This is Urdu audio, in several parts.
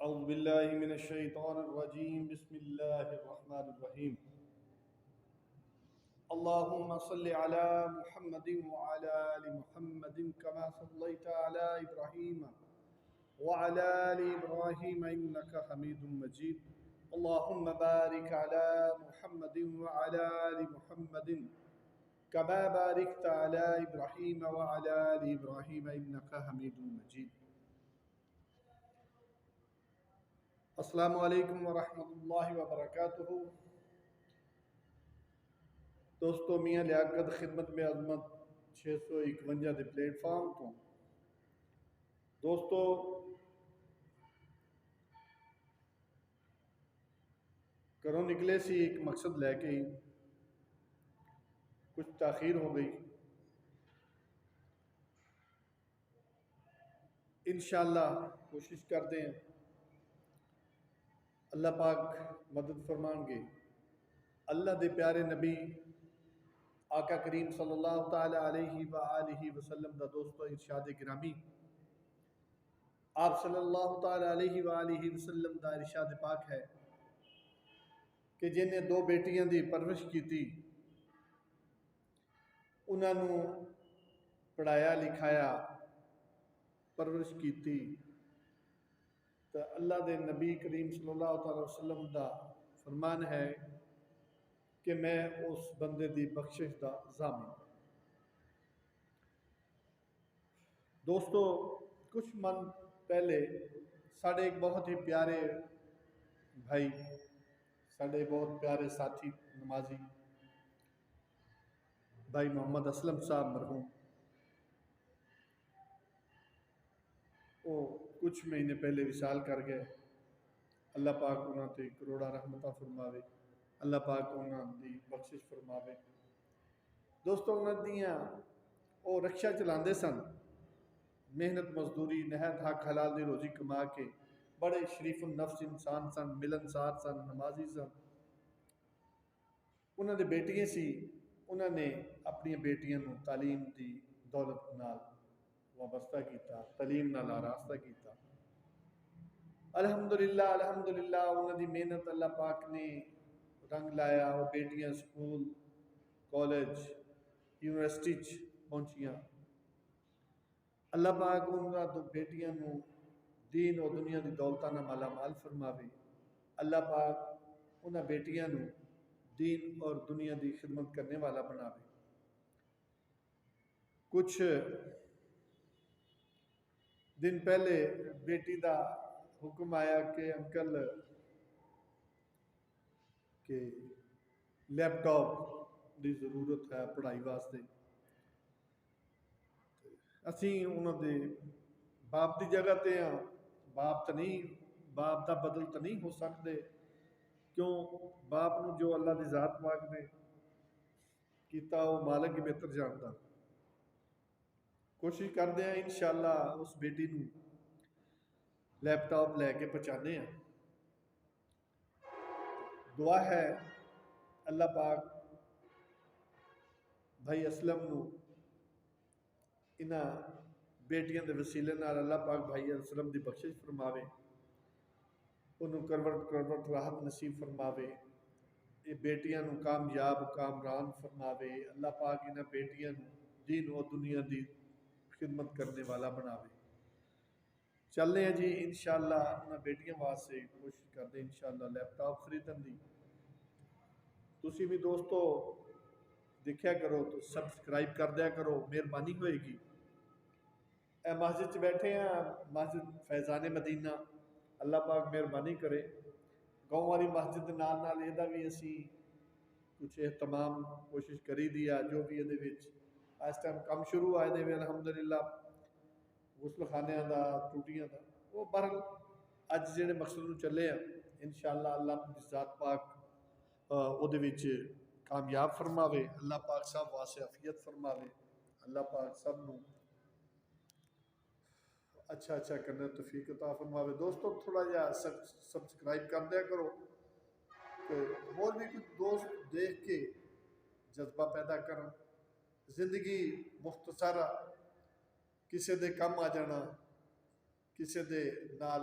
أعوذ بالله من الشيطان الرجيم بسم الله الرحمن الرحيم اللهم صل على محمد وعلى آل محمد كما صليت على إبراهيم وعلى آل إبراهيم إنك حميد مجيد اللهم بارك على محمد وعلى آل محمد كما باركت على إبراهيم وعلى آل إبراهيم إنك حميد مجيد السلام علیکم ورحمۃ اللہ وبرکاتہ۔ دوستو میاں لیاقت خدمت میں عظمت 651 دے پلیٹ فارم تو دوستو گھروں نکلے سی ایک مقصد لے کے ہی کچھ تاخیر ہو گئی۔ انشاءاللہ کوشش کرتے ہیں اللہ پاک مدد فرمان گے۔ اللہ دے پیارے نبی آقا کریم صلی اللہ تعالی علیہ وآلہ وسلم دا دوستو ارشاد گرامی، آپ صلی اللہ تعالی علیہ وآلہ وسلم دا ارشاد پاک ہے کہ جنہیں دو بیٹیاں دی پرورش کیتی، انہاں نو پڑھایا لکھایا پرورش کیتی، تو اللہ دے نبی کریم صلی اللہ تعالی وسلم دا فرمان ہے کہ میں اس بندے دی بخشش دا ضامن۔ دوستو کچھ من پہلے ساڑھے ایک بہت ہی پیارے بھائی، ساڑھے بہت پیارے ساتھی نمازی بھائی محمد اسلم صاحب مرحوم، وہ کچھ مہینے پہلے وصال کر گئے۔ اللہ پاک انہاں تے کروڑا رحمتہ فرماوے، اللہ پاک انہاں دی بخشش فرماوے۔ دوستو انہاں دیاں وہ رکشہ چلاندے سن، محنت مزدوری نہایت حق حلال دی روزی کما کے بڑے شریف النفس انسان سن، ملنسار سن، نمازی سن۔ انہاں دے بیٹیاں سی، انہاں نے اپنی بیٹیاں نو تعلیم دی دولت نال وابستہ کیتا، تعلیم نال آراستہ کیتا۔ الحمدللہ انہاں دی محنت اللہ پاک نے رنگ لایا، وہ بیٹیاں سکول کالج یونیورسٹی پہنچیاں۔ اللہ پاک انہاں دو بیٹیاں نو دین و دنیا دی دولتاں نال مالا مال فرماوے۔ اللہ پاک انہاں بیٹیاں نو دین اور دنیا دی خدمت کرنے والا بناوے۔ کچھ دن پہلے بیٹی دا حکم آیا کہ انکل کہ لیپ ٹاپ دی ضرورت ہے پڑھائی واسطے۔ اسی انہوں دے باپ دی جگہ تے ہاں، باپ دا بدل تو نہیں ہو سکتے، کیوں باپ نو جو اللہ دی ذات پاک نے کیتا وہ مالک ہی بہتر جانتا۔ کوشش کردے ہیں انشاءاللہ اس بیٹی نو لیپ ٹاپ لے کے پہنچانے ہیں۔ دعا ہے اللہ پاک بھائی اسلم نو انہاں بیٹیاں دے وسیلے نال اللہ پاک بھائی اسلم دی بخشش فرماوے، انہوں کروٹ راحت نصیب فرماوے، یہ بیٹیاں نو کامیاب کامران فرماوے۔ اللہ پاک انہاں بیٹیاں نو دین و دنیا دی خدمت کرنے والا بناوے۔ چلنے ہیں جی انشاءاللہ انہاں بیٹیاں واسطے کوشش کردے انشاءاللہ لیپ ٹاپ خریدن دی۔ تسی بھی دوستو دیکھیا کرو تو سبسکرائب کر دیا کرو، مہربانی ہوئے گی۔ اے مسجد چ بیٹھے ہیں، مسجد فیضان مدینہ، اللہ پاک مہربانی کرے۔ گاؤں والی مسجد دے نال نال یہ بھی اسی کچھ اہتمام کوشش کری دیا، جو بھی یہ وچ اس ٹائم کم شروع آئے دے الحمدللہ غسل خانیاں دا ٹوٹیاں دا، وہ بہرحال اج جڑے مقصد نو چلے ہیں انشاءاللہ اللہ دی ذات پاک او دے وچ کامیاب فرماوے، اللہ پاک سب واسطے عافیت فرماوے، اللہ پاک سب نو اچھا کرنے توفیق عطا فرماوے۔ دوستو تھوڑا جہا سبسکرائب کر دیا کرو کہ اور بھی کچھ دوست دیکھ کے جذبہ پیدا کرن۔ زندگی مختصر کسے دے کم آ جانا، کسے دے نال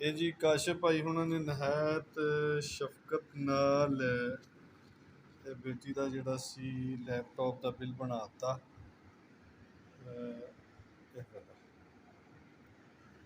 ਇਹ ਜੀ ਕਾਸ਼ਿਫ ਭਾਈ ਹੁਣਾਂ ਨੇ ਨਹਾਇਤ ਸ਼ਫਕਤ ਨਾਲ ਤੇ ਬੇਟੀ ਦਾ ਜਿਹੜਾ ਸੀ ਲੈਪਟਾਪ ਦਾ ਬਿੱਲ ਬਣਾਤਾ।